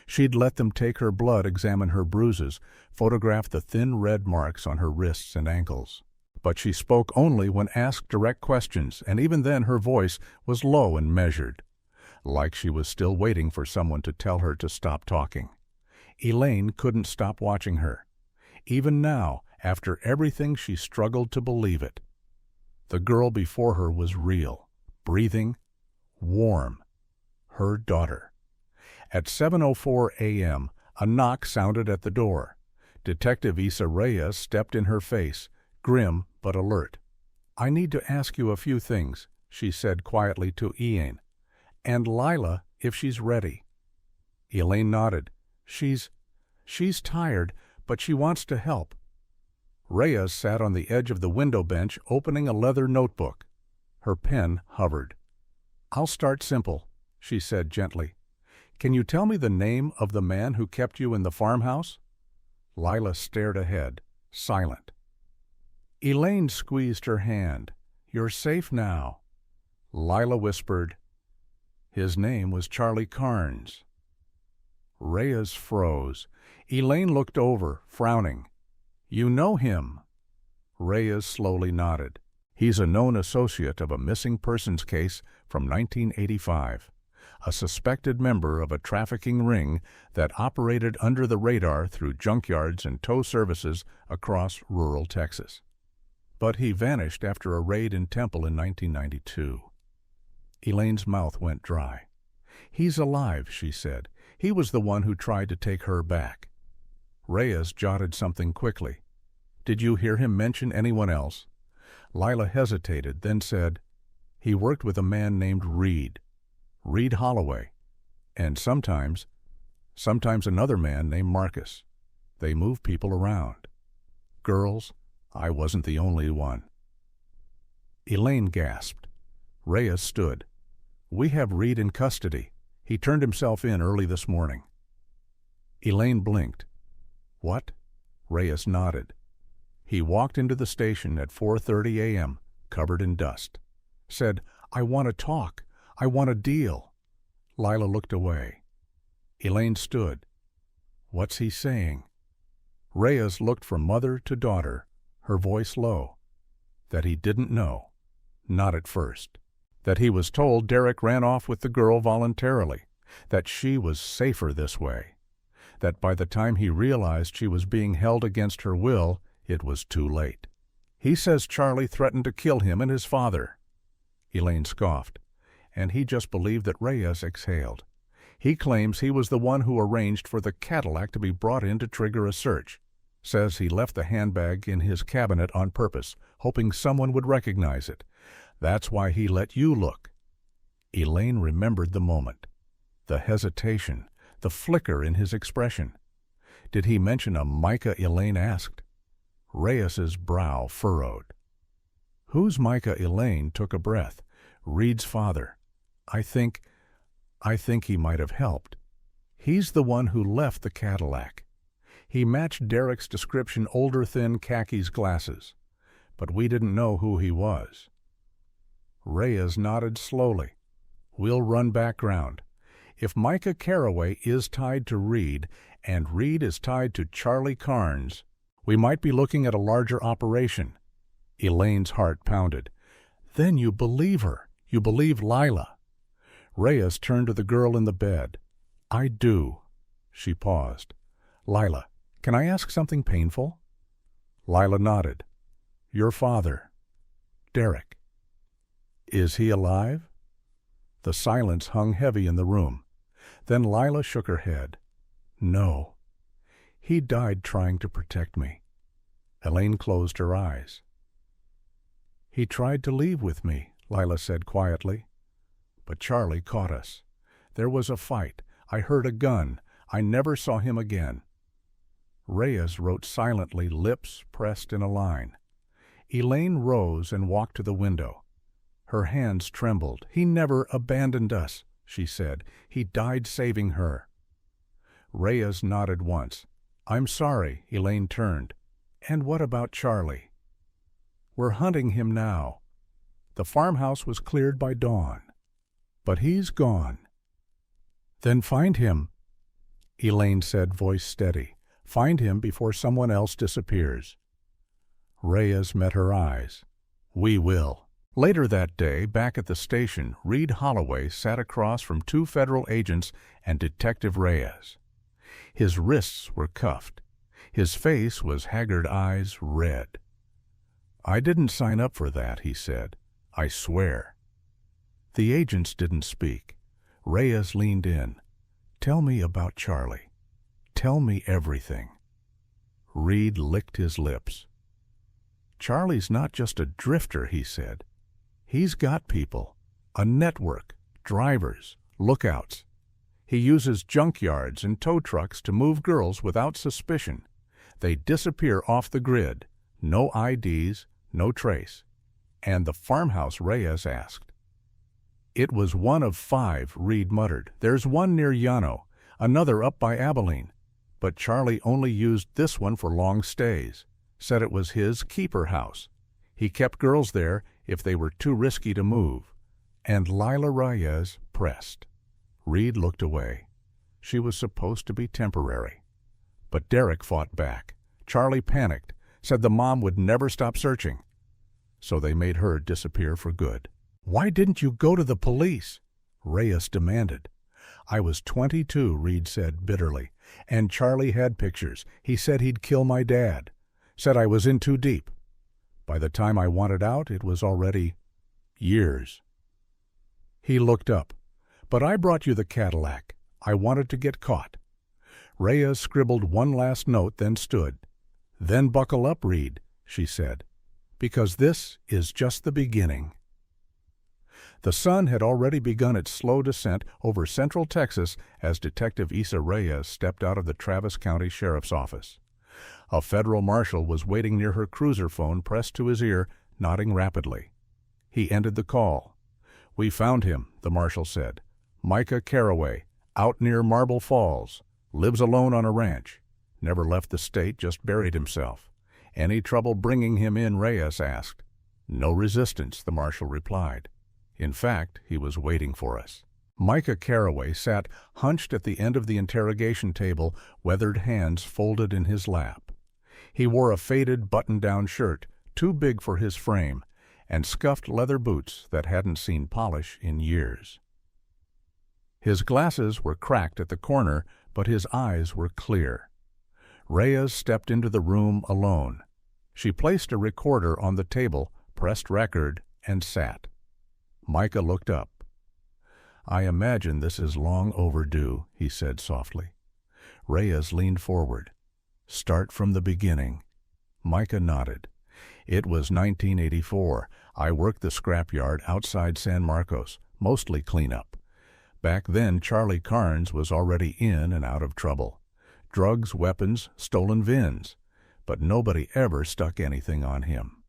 She'd let them take her blood, examine her bruises, photograph the thin red marks on her wrists and ankles. But she spoke only when asked direct questions, and even then her voice was low and measured, like she was still waiting for someone to tell her to stop talking. Elaine couldn't stop watching her. Even now, after everything, she struggled to believe it. The girl before her was real, breathing, warm. Her daughter. At 7:04 a.m., a knock sounded at the door. Detective Issa Reyes stepped in her face, grim but alert. "I need to ask you a few things," she said quietly to Elaine. "And Lila, if she's ready." Elaine nodded. She's tired, but she wants to help." Reyes sat on the edge of the window bench, opening a leather notebook. Her pen hovered. "I'll start simple," she said gently. "Can you tell me the name of the man who kept you in the farmhouse?" Lila stared ahead, silent. Elaine squeezed her hand. "You're safe now." Lila whispered, "His name was Charlie Carnes." Reyes froze. Elaine looked over, frowning. "You know him?" Reyes slowly nodded. "He's a known associate of a missing persons case from 1985. A suspected member of a trafficking ring that operated under the radar through junkyards and tow services across rural Texas. But he vanished after a raid in Temple in 1992. Elaine's mouth went dry. "He's alive," she said. "He was the one who tried to take her back." Reyes jotted something quickly. "Did you hear him mention anyone else?" Lila hesitated, then said, "He worked with a man named Reed Holloway, and sometimes another man named Marcus. They move people around. Girls, I wasn't the only one." Elaine gasped. Reyes stood. "We have Reed in custody. He turned himself in early this morning." Elaine blinked. "What?" Reyes nodded. "He walked into the station at 4:30 a.m., covered in dust. Said, 'I want to talk. I want a deal.'" Lila looked away. Elaine stood. "What's he saying?" Reyes looked from mother to daughter, her voice low. That he didn't know. Not at first. That he was told Derek ran off with the girl voluntarily. That she was safer this way. That by the time he realized she was being held against her will, it was too late. "He says Charlie threatened to kill him and his father." Elaine scoffed. And he just believed that. Reyes exhaled. He claims he was the one who arranged for the Cadillac to be brought in to trigger a search. Says he left the handbag in his cabinet on purpose, hoping someone would recognize it. That's why he let you look. Elaine remembered the moment. The hesitation, the flicker in his expression. Did he mention a Micah? Elaine asked. Reyes's brow furrowed. Who's Micah? Elaine took a breath. Reed's father. I think he might have helped. He's the one who left the Cadillac. He matched Derek's description, older, thin, khakis, glasses. But we didn't know who he was. Reyes nodded slowly. We'll run background. If Micah Carraway is tied to Reed, and Reed is tied to Charlie Carnes, we might be looking at a larger operation. Elaine's heart pounded. Then you believe her. You believe Lila. Reyes turned to the girl in the bed. I do. She paused. Lila, can I ask something painful? Lila nodded. Your father, Derek. Is he alive? The silence hung heavy in the room. Then Lila shook her head. No. He died trying to protect me. Elaine closed her eyes. He tried to leave with me, Lila said quietly. But Charlie caught us. There was a fight. I heard a gun. I never saw him again. Reyes wrote silently, lips pressed in a line. Elaine rose and walked to the window. Her hands trembled. He never abandoned us, she said. He died saving her. Reyes nodded once. I'm sorry, Elaine turned. And what about Charlie? We're hunting him now. The farmhouse was cleared by dawn. But he's gone. Then find him, Elaine said, voice steady. Find him before someone else disappears. Reyes met her eyes. We will. Later that day, back at the station, Reed Holloway sat across from two federal agents and Detective Reyes. His wrists were cuffed. His face was haggard, eyes red. I didn't sign up for that, he said. I swear. The agents didn't speak. Reyes leaned in. Tell me about Charlie. Tell me everything. Reed licked his lips. Charlie's not just a drifter, he said. He's got people, a network, drivers, lookouts. He uses junkyards and tow trucks to move girls without suspicion. They disappear off the grid. No IDs, no trace. And the farmhouse, Reyes asked. It was one of 5, Reed muttered. There's one near Llano, another up by Abilene. But Charlie only used this one for long stays. Said it was his keeper house. He kept girls there if they were too risky to move. And Lila Reyes pressed. Reed looked away. She was supposed to be temporary. But Derek fought back. Charlie panicked, said the mom would never stop searching. So they made her disappear for good. Why didn't you go to the police? Reyes demanded. I was 22, Reed said bitterly. And Charlie had pictures. He said he'd kill my dad. Said I was in too deep. By the time I wanted out, it was already years. He looked up. But I brought you the Cadillac. I wanted to get caught. Reyes scribbled one last note, then stood. Then buckle up, Reed, she said, because this is just the beginning. The sun had already begun its slow descent over central Texas as Detective Issa Reyes stepped out of the Travis County Sheriff's Office. A federal marshal was waiting near her cruiser phone pressed to his ear, nodding rapidly. He ended the call. We found him, the marshal said. Micah Carraway, out near Marble Falls. Lives alone on a ranch. Never left the state, just buried himself. Any trouble bringing him in, Reyes asked. No resistance, the marshal replied. In fact, he was waiting for us. Micah Carraway sat hunched at the end of the interrogation table, weathered hands folded in his lap. He wore a faded button-down shirt, too big for his frame, and scuffed leather boots that hadn't seen polish in years. His glasses were cracked at the corner, but his eyes were clear. Reyes stepped into the room alone. She placed a recorder on the table, pressed record, and sat. Micah looked up. "I imagine this is long overdue," he said softly. Reyes leaned forward. "Start from the beginning." Micah nodded. "It was 1984. I worked the scrapyard outside San Marcos, mostly cleanup. Back then, Charlie Carnes was already in and out of trouble. Drugs, weapons, stolen VINs. But nobody ever stuck anything on him."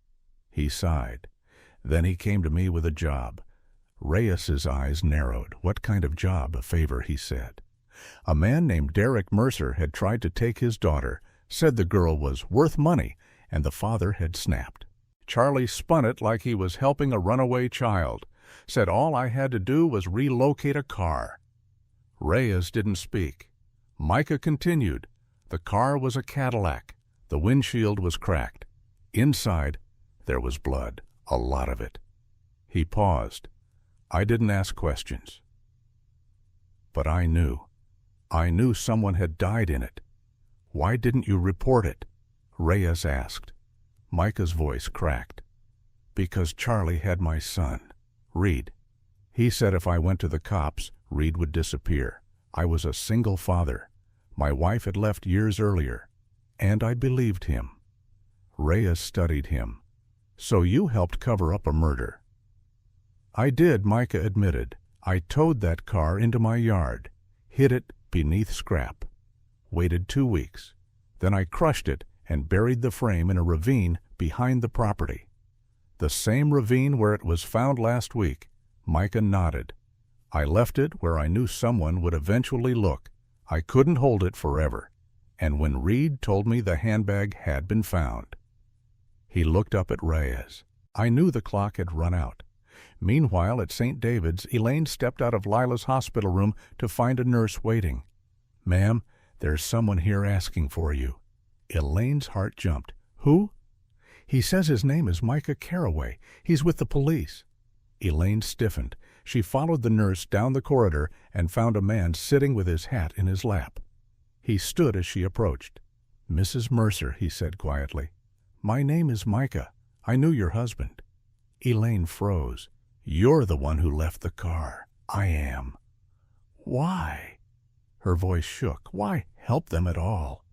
He sighed. "Then he came to me with a job." Reyes's eyes narrowed. "What kind of job?" "A favor," he said. "A man named Derek Mercer had tried to take his daughter, said the girl was worth money, and the father had snapped. Charlie spun it like he was helping a runaway child, said all I had to do was relocate a car." Reyes didn't speak. Micah continued. "The car was a Cadillac. The windshield was cracked. Inside, there was blood, a lot of it." He paused. "I didn't ask questions. But I knew. I knew someone had died in it." "Why didn't you report it?" Reyes asked. Micah's voice cracked. "Because Charlie had my son, Reed. He said if I went to the cops, Reed would disappear. I was a single father. My wife had left years earlier, and I believed him." Reyes studied him. "So you helped cover up a murder?" "I did," Micah admitted. "I towed that car into my yard, hid it beneath scrap, waited 2 weeks. Then I crushed it and buried the frame in a ravine behind the property. The same ravine where it was found last week." Micah nodded. "I left it where I knew someone would eventually look. I couldn't hold it forever. And when Reed told me the handbag had been found." He looked up at Reyes. "I knew the clock had run out. Meanwhile, at St. David's, Elaine stepped out of Lila's hospital room to find a nurse waiting. 'Ma'am, there's someone here asking for you.' Elaine's heart jumped. 'Who?' 'He says his name is Micah Carraway. He's with the police.' Elaine stiffened. She followed the nurse down the corridor and found a man sitting with his hat in his lap. He stood as she approached. 'Mrs. Mercer,' he said quietly. 'My name is Micah. I knew your husband.' Elaine froze. 'You're the one who left the car. I am.' 'Why?' Her voice shook. 'Why help them at all?'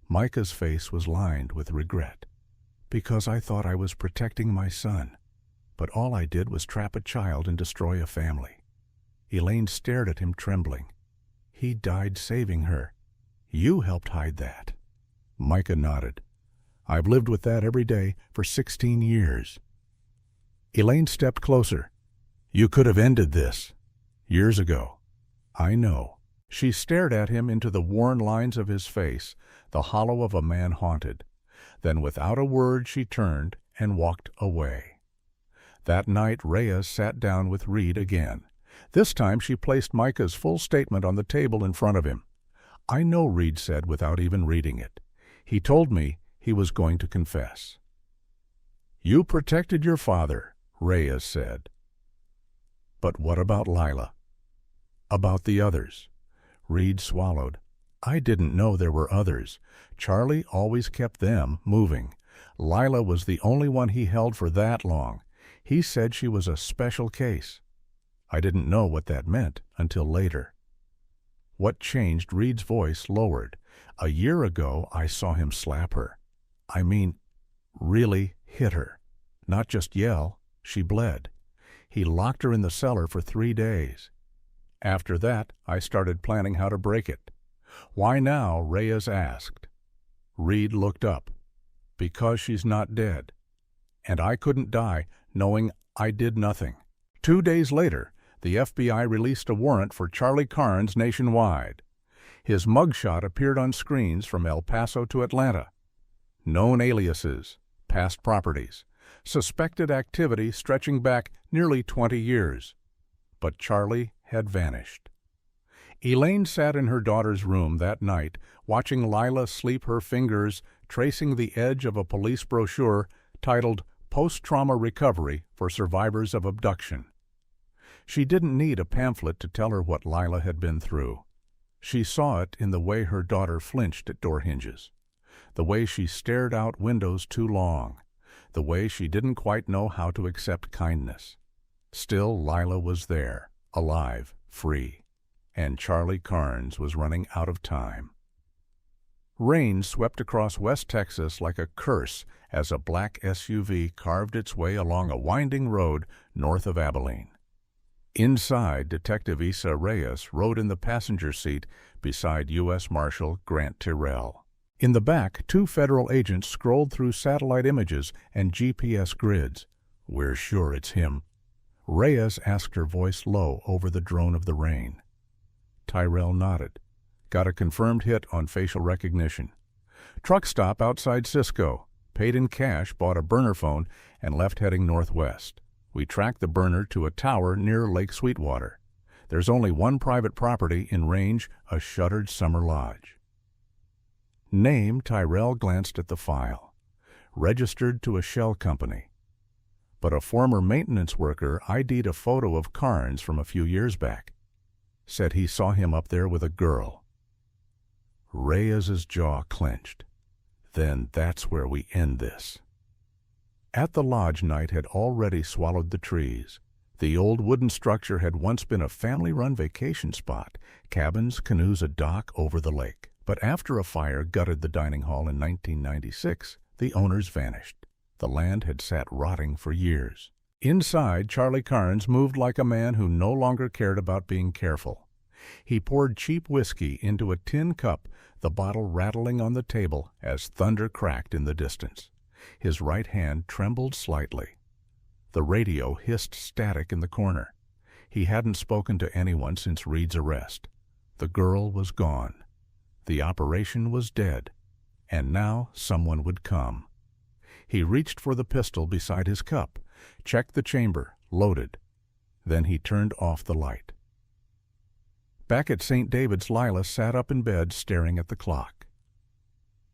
Micah's face was lined with regret. 'Because I thought I was protecting my son. But all I did was trap a child and destroy a family.' Elaine stared at him, trembling. 'He died saving her. You helped hide that.' Micah nodded. 'I've lived with that every day for 16 years. Elaine stepped closer. 'You could have ended this years ago.' 'I know.' She stared at him into the worn lines of his face, the hollow of a man haunted. Then without a word she turned and walked away. That night Reyes sat down with Reed again. This time she placed Micah's full statement on the table in front of him. 'I know,' Reed said without even reading it. 'He told me he was going to confess.' 'You protected your father,' Reyes said. 'But what about Lila? About the others?' Reed swallowed. 'I didn't know there were others. Charlie always kept them moving. Lila was the only one he held for that long. He said she was a special case. I didn't know what that meant until later.' What changed? Reed's voice lowered. 'A year ago I saw him slap her. I mean, really hit her. Not just yell. She bled. He locked her in the cellar for 3 days. After that, I started planning how to break it.' 'Why now?' Reyes asked. Reed looked up. 'Because she's not dead. And I couldn't die knowing I did nothing.' 2 days later, the FBI released a warrant for Charlie Carnes nationwide. His mugshot appeared on screens from El Paso to Atlanta. Known aliases, past properties, suspected activity stretching back nearly 20 years. But Charlie had vanished. Elaine sat in her daughter's room that night, watching Lila sleep, her fingers tracing the edge of a police brochure titled Post-Trauma Recovery for Survivors of Abduction. She didn't need a pamphlet to tell her what Lila had been through. She saw it in the way her daughter flinched at door hinges, the way she stared out windows too long, the way she didn't quite know how to accept kindness. Still, Lila was there, alive, free, and Charlie Carnes was running out of time. Rain swept across West Texas like a curse as a black SUV carved its way along a winding road north of Abilene. Inside, Detective Isa Reyes rode in the passenger seat beside U.S. Marshal Grant Tyrrell. In the back, 2 federal agents scrolled through satellite images and GPS grids. "We're sure it's him." Reyes asked, her voice low over the drone of the rain. Tyrrell nodded. "Got a confirmed hit on facial recognition. Truck stop outside Cisco. Paid in cash, bought a burner phone, and left heading northwest. We tracked the burner to a tower near Lake Sweetwater. There's only one private property in range, a shuttered summer lodge." Name, Tyrrell glanced at the file. Registered to a shell company. But a former maintenance worker ID'd a photo of Carnes from a few years back. Said he saw him up there with a girl. Reyes's jaw clenched. Then that's where we end this. At the lodge, night had already swallowed the trees. The old wooden structure had once been a family-run vacation spot, cabins, canoes, a dock over the lake. But after a fire gutted the dining hall in 1996, the owners vanished. The land had sat rotting for years. Inside, Charlie Carnes moved like a man who no longer cared about being careful. He poured cheap whiskey into a tin cup, the bottle rattling on the table as thunder cracked in the distance. His right hand trembled slightly. The radio hissed static in the corner. He hadn't spoken to anyone since Reed's arrest. The girl was gone. The operation was dead, and now someone would come. He reached for the pistol beside his cup, checked the chamber, loaded. Then he turned off the light. Back at St. David's, Lila sat up in bed staring at the clock.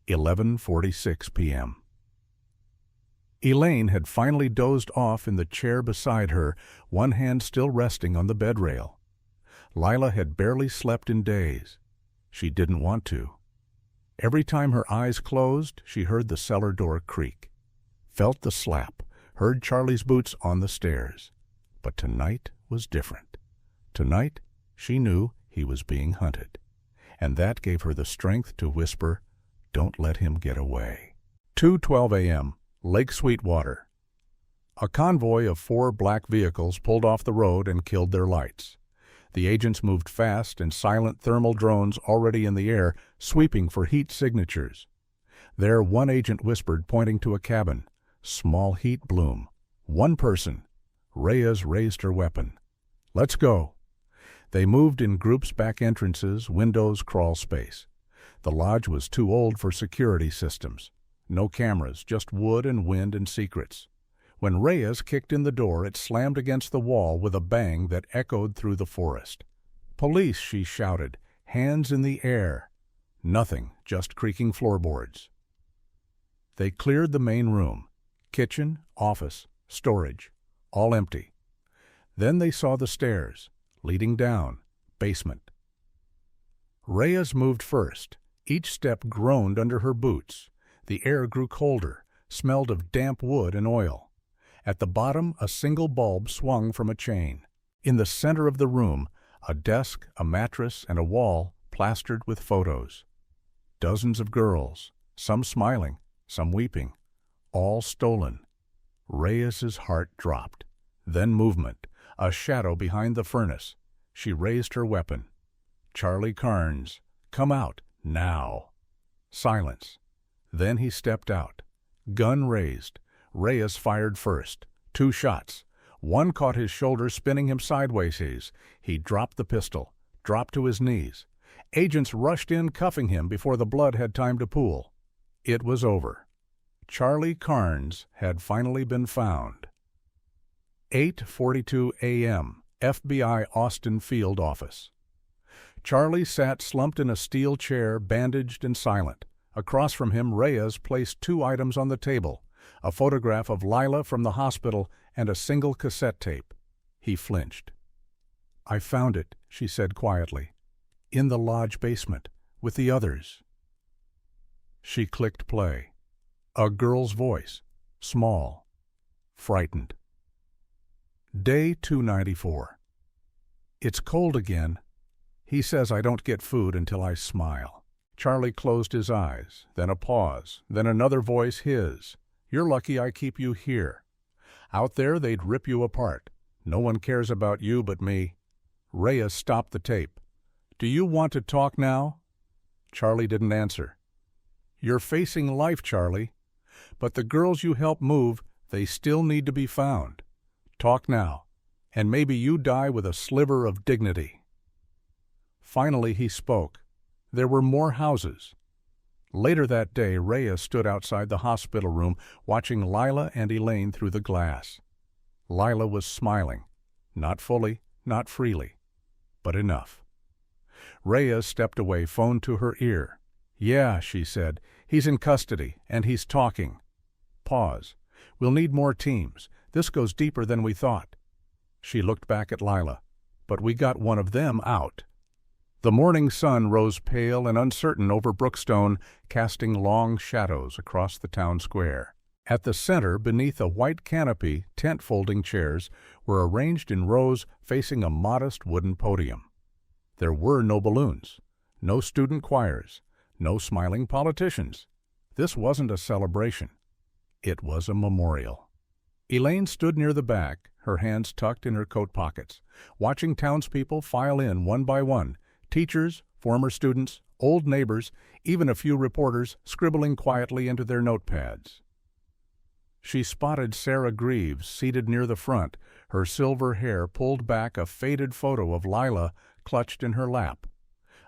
11:46 p.m. Elaine had finally dozed off in the chair beside her, one hand still resting on the bed rail. Lila had barely slept in days. She didn't want to. Every time her eyes closed, she heard the cellar door creak, felt the slap, heard Charlie's boots on the stairs. But tonight was different. Tonight, she knew he was being hunted, and that gave her the strength to whisper, "Don't let him get away." 2:12 a.m., Lake Sweetwater. A convoy of 4 black vehicles pulled off the road and killed their lights. The agents moved fast, and silent thermal drones already in the air, sweeping for heat signatures. There, one agent whispered, pointing to a cabin. "Small heat bloom. 1 person." Reyes raised her weapon. "Let's go." They moved in groups, back entrances, windows, crawl space. The lodge was too old for security systems. No cameras, just wood and wind and secrets. When Reyes kicked in the door, it slammed against the wall with a bang that echoed through the forest. "Police," she shouted, hands in the air. Nothing, just creaking floorboards. They cleared the main room. Kitchen, office, storage, all empty. Then they saw the stairs, leading down, basement. Reyes moved first. Each step groaned under her boots. The air grew colder, smelled of damp wood and oil. At the bottom, a single bulb swung from a chain. In the center of the room, a desk, a mattress, and a wall plastered with photos. Dozens of girls, some smiling, some weeping, all stolen. Reyes's heart dropped. Then movement, a shadow behind the furnace. She raised her weapon. "Charlie Carnes, come out, now." Silence. Then he stepped out. Gun raised. Reyes fired first. 2 shots. One caught his shoulder, spinning him sideways. He dropped the pistol, dropped to his knees. Agents rushed in, cuffing him before the blood had time to pool. It was over. Charlie Carnes had finally been found. 8:42 a.m., FBI Austin Field Office. Charlie sat slumped in a steel chair, bandaged and silent. Across from him, Reyes placed 2 items on the table, a photograph of Lila from the hospital and a single cassette tape. He flinched. "I found it," she said quietly. "In the lodge basement, with the others." She clicked play. A girl's voice, small, frightened. Day 294. It's cold again. He says I don't get food until I smile. Charlie closed his eyes, then a pause, then another voice, his. You're lucky I keep you here. Out there they'd rip you apart. No one cares about you but me. Reyes stopped the tape. Do you want to talk now? Charlie didn't answer. You're facing life, Charlie. But the girls you help move, they still need to be found. Talk now, and maybe you die with a sliver of dignity. Finally he spoke. There were more houses. Later that day, Reyes stood outside the hospital room watching Lila and Elaine through the glass. Lila was smiling. Not fully, not freely, but enough. Reyes stepped away, phone to her ear. Yeah, she said, he's in custody, and he's talking. Pause. We'll need more teams. This goes deeper than we thought. She looked back at Lila. But we got one of them out. The morning sun rose pale and uncertain over Brookstone, casting long shadows across the town square. At the center, beneath a white canopy, tent-folding chairs were arranged in rows facing a modest wooden podium. There were no balloons, no student choirs, no smiling politicians. This wasn't a celebration. It was a memorial. Elaine stood near the back, her hands tucked in her coat pockets, watching townspeople file in one by one, teachers, former students, old neighbors, even a few reporters scribbling quietly into their notepads. She spotted Sarah Greaves seated near the front, her silver hair pulled back, a faded photo of Lila clutched in her lap.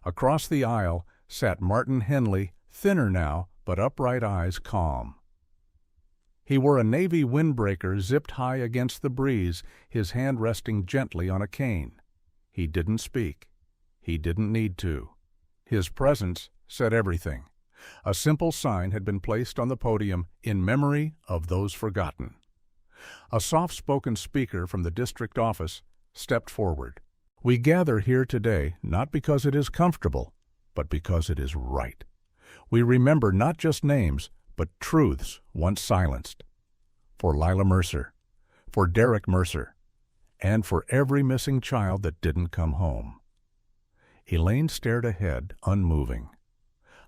Across the aisle sat Martin Henley, thinner now, but upright eyes calm. He wore a navy windbreaker zipped high against the breeze, his hand resting gently on a cane. He didn't speak. He didn't need to. His presence said everything. A simple sign had been placed on the podium in memory of those forgotten. A soft-spoken speaker from the district office stepped forward. We gather here today not because it is comfortable, but because it is right. We remember not just names, but truths once silenced. For Lila Mercer, for Derek Mercer, and for every missing child that didn't come home. Elaine stared ahead, unmoving.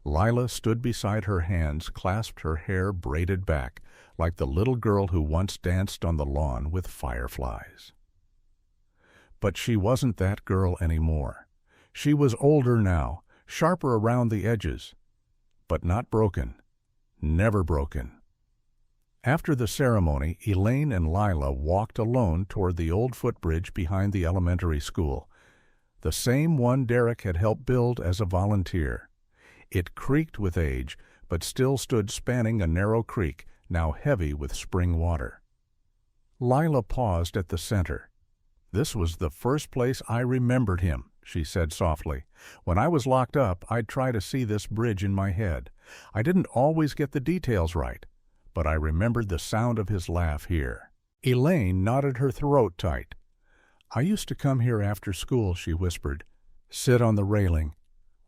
Lila stood beside her, hands clasped, her hair braided back, like the little girl who once danced on the lawn with fireflies. But she wasn't that girl anymore. She was older now, sharper around the edges, but not broken, never broken. After the ceremony, Elaine and Lila walked alone toward the old footbridge behind the elementary school, the same one Derek had helped build as a volunteer. It creaked with age, but still stood spanning a narrow creek, now heavy with spring water. Lila paused at the center. This was the first place I remembered him, she said softly. When I was locked up, I'd try to see this bridge in my head. I didn't always get the details right, but I remembered the sound of his laugh here. Elaine knotted her throat tight. I used to come here after school, she whispered, sit on the railing,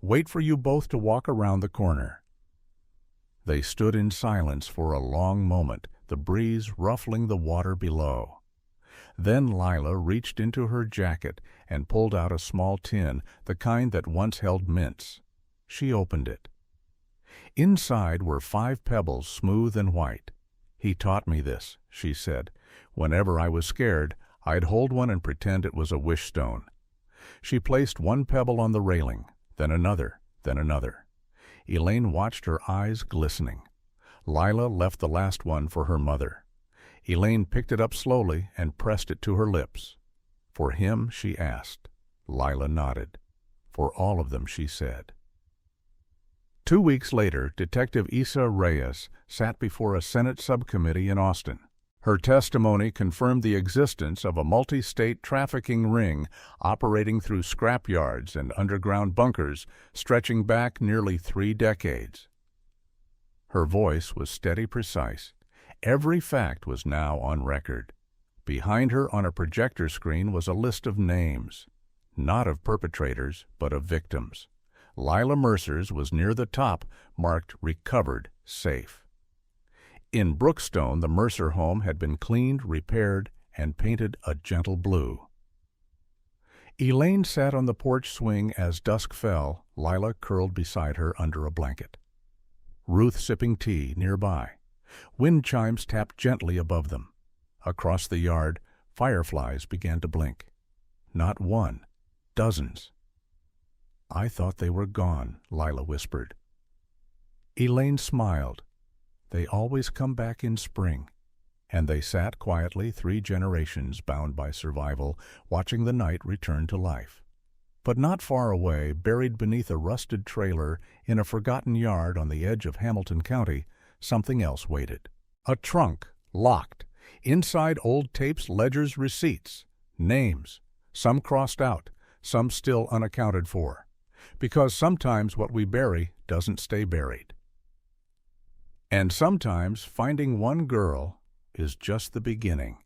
wait for you both to walk around the corner. They stood in silence for a long moment, the breeze ruffling the water below. Then Lila reached into her jacket and pulled out a small tin, the kind that once held mints. She opened it. Inside were 5 pebbles, smooth and white. He taught me this, she said. Whenever I was scared, I'd hold one and pretend it was a wish stone. She placed 1 pebble on the railing, then another, then another. Elaine watched, her eyes glistening. Lila left the last one for her mother. Elaine picked it up slowly and pressed it to her lips. For him, she asked. Lila nodded. For all of them, she said. 2 weeks later, Detective Isa Reyes sat before a Senate subcommittee in Austin. Her testimony confirmed the existence of a multi-state trafficking ring operating through scrapyards and underground bunkers stretching back nearly 3 decades. Her voice was steady, precise. Every fact was now on record. Behind her on a projector screen was a list of names, not of perpetrators, but of victims. Lila Mercer's was near the top, marked recovered, safe. In Brookstone, the Mercer home had been cleaned, repaired, and painted a gentle blue. Elaine sat on the porch swing as dusk fell, Lila curled beside her under a blanket. Ruth sipping tea nearby. Wind chimes tapped gently above them. Across the yard, fireflies began to blink. Not one, dozens. "I thought they were gone," Lila whispered. Elaine smiled. "They always come back in spring." And they sat quietly, 3 generations bound by survival, watching the night return to life. But not far away, buried beneath a rusted trailer in a forgotten yard on the edge of Hamilton County, something else waited. A trunk, locked. Inside old tapes, ledgers, receipts, names, some crossed out, some still unaccounted for. Because sometimes what we bury doesn't stay buried. And sometimes finding one girl is just the beginning.